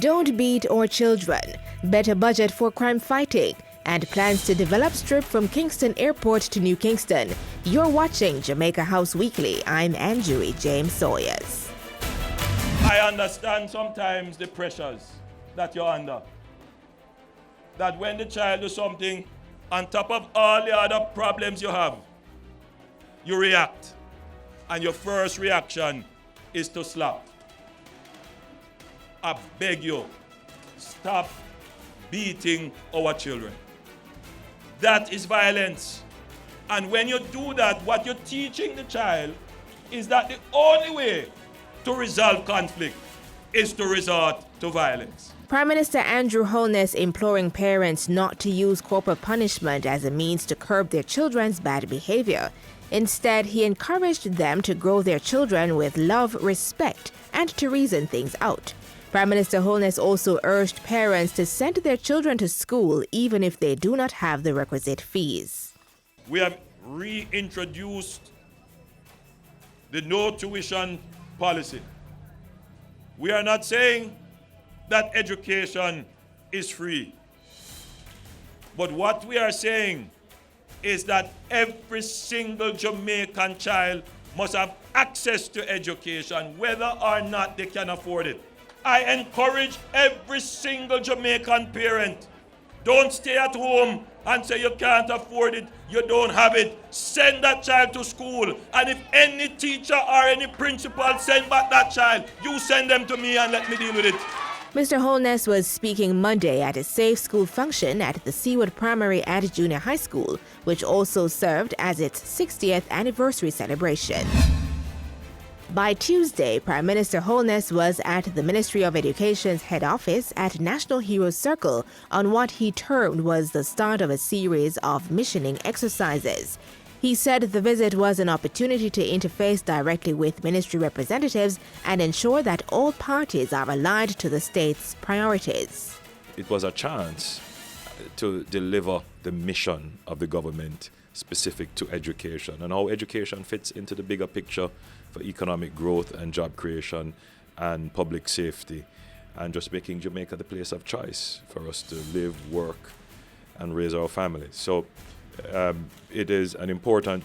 Don't beat our children. Better budget for crime fighting. And plans to develop strip from Kingston Airport to New Kingston. You're watching Jamaica House Weekly. I'm Anjuri James Sawyers. I understand sometimes the pressures that you're under. That when the child does something, on top of all the other problems you have, you react. And your first reaction is to slap. I beg you, stop beating our children. That is violence. And when you do that, what you're teaching the child is that the only way to resolve conflict is to resort to violence. Prime Minister Andrew Holness imploring parents not to use corporal punishment as a means to curb their children's bad behavior. Instead, he encouraged them to grow their children with love, respect, and to reason things out. Prime Minister Holness also urged parents to send their children to school even if they do not have the requisite fees. We have reintroduced the no tuition policy. We are not saying that education is free. But what we are saying is that every single Jamaican child must have access to education, whether or not they can afford it. I encourage every single Jamaican parent, don't stay at home and say you can't afford it, you don't have it. Send that child to school. And if any teacher or any principal send back that child, you send them to me and let me deal with it. Mr. Holness was speaking Monday at a safe school function at the Seaward Primary and Junior High School, which also served as its 60th anniversary celebration. By Tuesday, Prime Minister Holness was at the Ministry of Education's head office at National Heroes Circle on what he termed was the start of a series of missioning exercises. He said the visit was an opportunity to interface directly with ministry representatives and ensure that all parties are aligned to the state's priorities. It was a chance to deliver the mission of the government specific to education and how education fits into the bigger picture for economic growth and job creation and public safety, and just making Jamaica the place of choice for us to live, work, and raise our families. So it is an important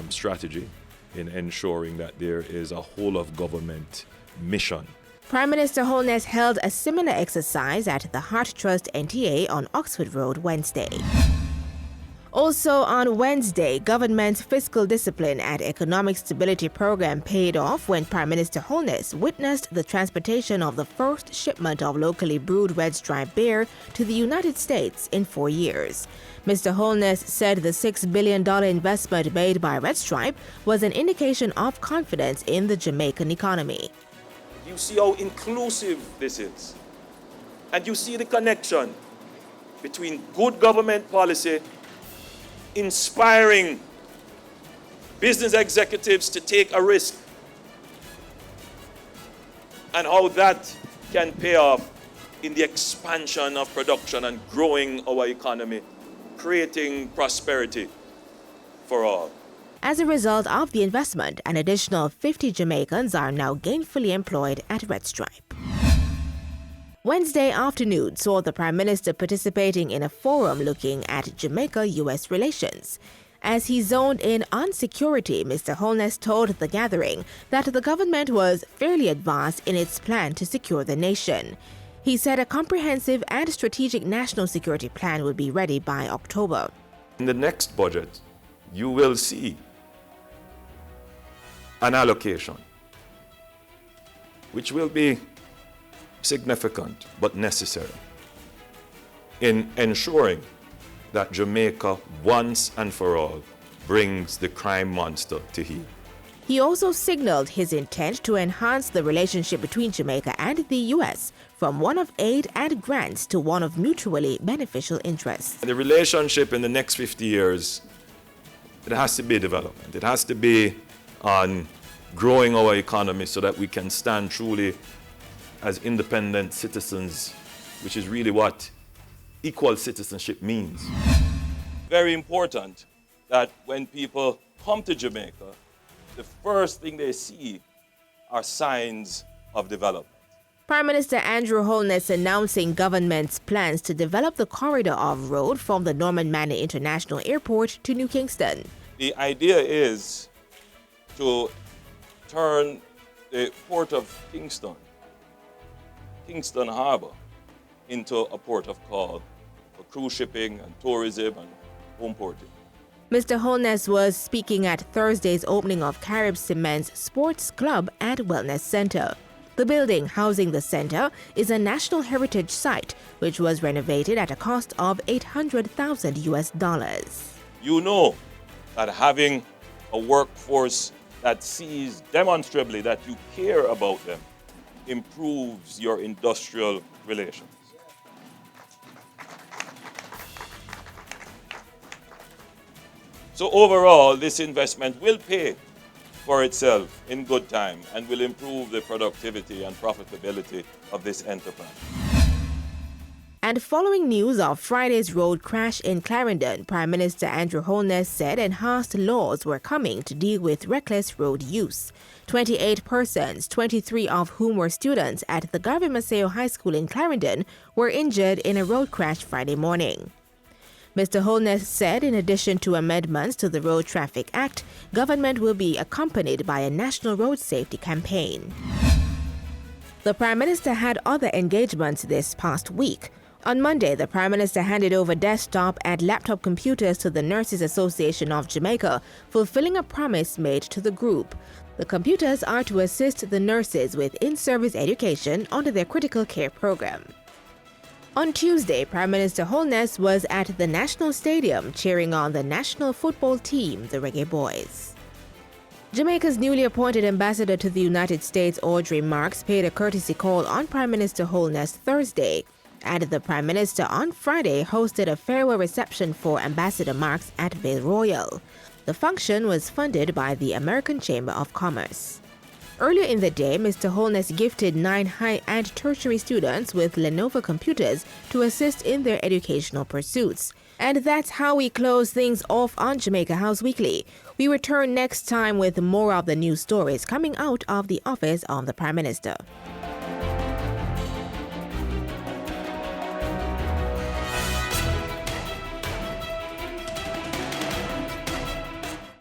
strategy in ensuring that there is a whole of government mission. Prime Minister Holness held a similar exercise at the Heart Trust NTA on Oxford Road Wednesday. Also on Wednesday, government's fiscal discipline and economic stability program paid off when Prime Minister Holness witnessed the transportation of the first shipment of locally brewed red stripe beer to the United States in 4 years. Mr. Holness said the $6 billion investment made by Red Stripe was an indication of confidence in the Jamaican economy. You see how inclusive this is. And you see the connection between good government policy, inspiring business executives to take a risk, and how that can pay off in the expansion of production and growing our economy, creating prosperity for all. As a result of the investment, an additional 50 Jamaicans are now gainfully employed at Red Stripe. Wednesday afternoon saw the Prime Minister participating in a forum looking at Jamaica-US relations. As he zoned in on security, Mr. Holness told the gathering that the government was fairly advanced in its plan to secure the nation. He said a comprehensive and strategic national security plan would be ready by October. In the next budget, you will see an allocation, which will be significant but necessary in ensuring that Jamaica once and for all brings the crime monster to heel. He also signaled his intent to enhance the relationship between Jamaica and the U.S. from one of aid and grants to one of mutually beneficial interests. The relationship in the next 50 years, it has to be development. It has to be on growing our economy so that we can stand truly as independent citizens, which is really what equal citizenship means. Very important that when people come to Jamaica, the first thing they see are signs of development. Prime Minister Andrew Holness announcing government's plans to develop the corridor of road from the Norman Manley International Airport to New Kingston. The idea is to turn the port of Kingston Harbor, into a port of call for cruise shipping and tourism and home porting. Mr. Holness was speaking at Thursday's opening of Carib Cement's Sports Club and Wellness Center. The building housing the center is a National Heritage Site, which was renovated at a cost of $800,000. You know that having a workforce that sees demonstrably that you care about them improves your industrial relations. So overall, this investment will pay for itself in good time and will improve the productivity and profitability of this enterprise. And following news of Friday's road crash in Clarendon, Prime Minister Andrew Holness said enhanced laws were coming to deal with reckless road use. 28 persons, 23 of whom were students at the Garvey Maceo High School in Clarendon, were injured in a road crash Friday morning. Mr. Holness said in addition to amendments to the Road Traffic Act, government will be accompanied by a national road safety campaign. The Prime Minister had other engagements this past week. On Monday, the Prime Minister handed over desktop and laptop computers to the Nurses Association of Jamaica, fulfilling a promise made to the group. The computers are to assist the nurses with in-service education under their critical care program. On Tuesday, Prime Minister Holness was at the National Stadium cheering on the national football team, the Reggae Boys. Jamaica's newly appointed ambassador to the United States, Audrey Marks, paid a courtesy call on Prime Minister Holness Thursday, and the Prime Minister on Friday hosted a farewell reception for Ambassador Marks at Vale Royal. The function was funded by the American Chamber of Commerce. Earlier in the day, Mr. Holness gifted 9 high and tertiary students with Lenovo computers to assist in their educational pursuits. And that's how we close things off on Jamaica House Weekly. We return next time with more of the news stories coming out of the office of the Prime Minister.